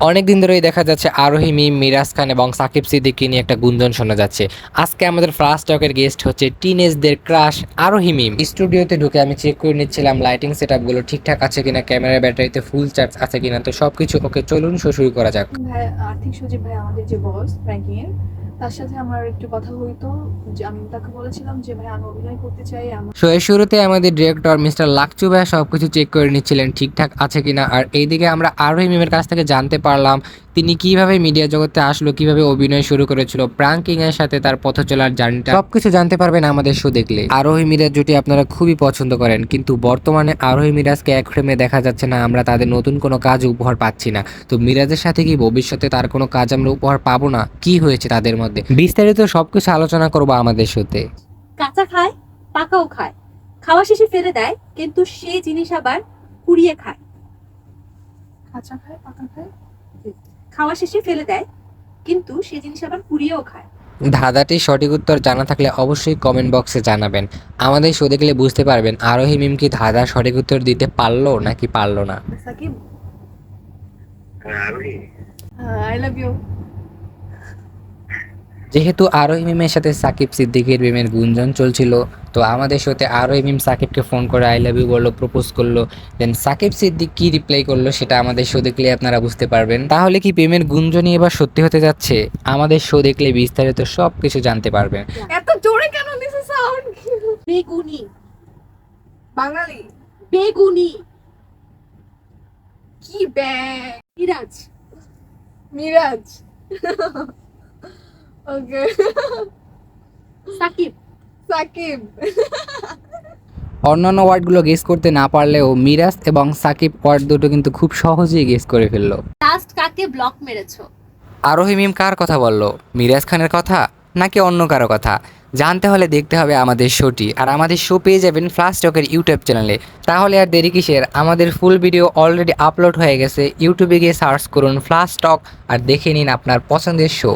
অনেকদিন ধরেই দেখা যাচ্ছে আরোহী মিম, মিরাজ খান এবং সাকিব সিদ্দিকী নিয়ে একটা গুঞ্জন শোনা যাচ্ছে। আজকে আমাদের ফার্স্ট টকের গেস্ট হচ্ছে টিনেজদের ক্রাশ আরোহী মিম। স্টুডিওতে ঢুকে আমি চেক করে নিচ্ছিলাম লাইটিং সেটআপগুলো ঠিকঠাক আছে কিনা, ক্যামেরা ব্যাটারিতে ফুল চার্জ আছে কিনা। তো সবকিছু ওকে, চলুন শুরু করা যাক। ভাই আর্থিক সচিব ভাই আমাদের যে বস ব্যাংকিং এর, তার সাথে আমার একটু কথা হইতো। যে আমি তাকে বলেছিলাম যে ভাই আমি অভিনয় করতে চাই। শো এর শুরুতে আমাদের ডিরেক্টর মিস্টার লাকচু ভাই সবকিছু চেক করে নিচ্ছিলেন ঠিকঠাক আছে কিনা। আর এইদিকে আমরা আরোহী মিমের কাছ থেকে জানতে পারলাম তিনি কিভাবে মিডিয়া জগতে আসলো, কিভাবে অভিনয় শুরু করেছিল, প্রাঙ্কিং এর সাথে তার পথ চলার জার্নিটা, সবকিছু জানতে পারবেন আমাদের শো দেখলে। আরোহী মিরাজ জুটি আপনারা খুবই পছন্দ করেন, কিন্তু বর্তমানে আরোহী মিরাজকে এক ফ্রেমে দেখা যাচ্ছে না। আমরা তাদের নতুন কোনো কাজ উপহার পাচ্ছি না। তো মিরাজের সাথে কি ভবিষ্যতে তার কোনো কাজ আমরা উপহার পাবো না? কি হয়েছে তাদের মধ্যে, বিস্তারিত সবকিছু আলোচনা করবো আমাদের শোতে। কাঁচা খায়, পাকাও খায়, খাওয়া শেষে ফেলে দেয়, কিন্তু সেই জিনিস আবার কুড়িয়ে খায়। কাঁচা খায়, পাকা খায়। খাওয়া শেষে ফেলে দেয়, কিন্তু সেই জিনিস আবার কুড়িয়েও খায়। ধাঁধাটির সঠিক উত্তর জানা থাকলে অবশ্যই কমেন্ট বক্সে জানাবেন। আমাদের শো দেখলে বুঝতে পারবেন আরোহী মিম কি ধাঁধার সঠিক উত্তর দিতে পারলো নাকি পারলো না। Shakib, I love you. যেহেতু আরোহী মিমের সাথে সাকিব সিদ্দিকীর প্রেমের গুঞ্জন চলছিল, তো আমাদের শোতে আরোহী মিম সাকিবকে ফোন করে আই লাভ ইউ বললো, প্রপোজ করলো। দেন সাকিব সিদ্দিক কি রিপ্লাই করলো সেটা আমাদের শো দেখলে আপনারা বুঝতে পারবেন। তাহলে কি প্রেমের গুঞ্জনই এবার সত্যি হতে যাচ্ছে? আমাদের শো দেখলে বিস্তারিত সব কিছু জানতে পারবেন। এত জোরে কেন দিছে সাউন্ড? বেগুনি, বাঙালি বেগুনি। কি ব্যাং? মিরাজ, মিরাজ। ওকে। সাকিব। সাকিব। অন্যান্য ওয়ার্ডগুলো গেস করতে না পারলেও মিরাজ এবং সাকিব ওয়ার্ড দুটো কিন্তু খুব সহজেই গেস করে ফেললো। লাস্ট কাকে ব্লক মেরেছো? আরোহী মিম কার কথা বললো? মিরাজ খানের কথা নাকি অন্য কারো কথা? জানতে হলে দেখতে হবে আমাদের শোটি। আর আমাদের শো পেয়ে যাবেন ফার্স্ট টকের ইউটিউব চ্যানেলে। তাহলে আর দেরি কিসের? আমাদের ফুল ভিডিও অলরেডি আপলোড হয়ে গেছে। ইউটিউবে গিয়ে সার্চ করুন ফার্স্ট টক আর দেখে নিন আপনার পছন্দের শো।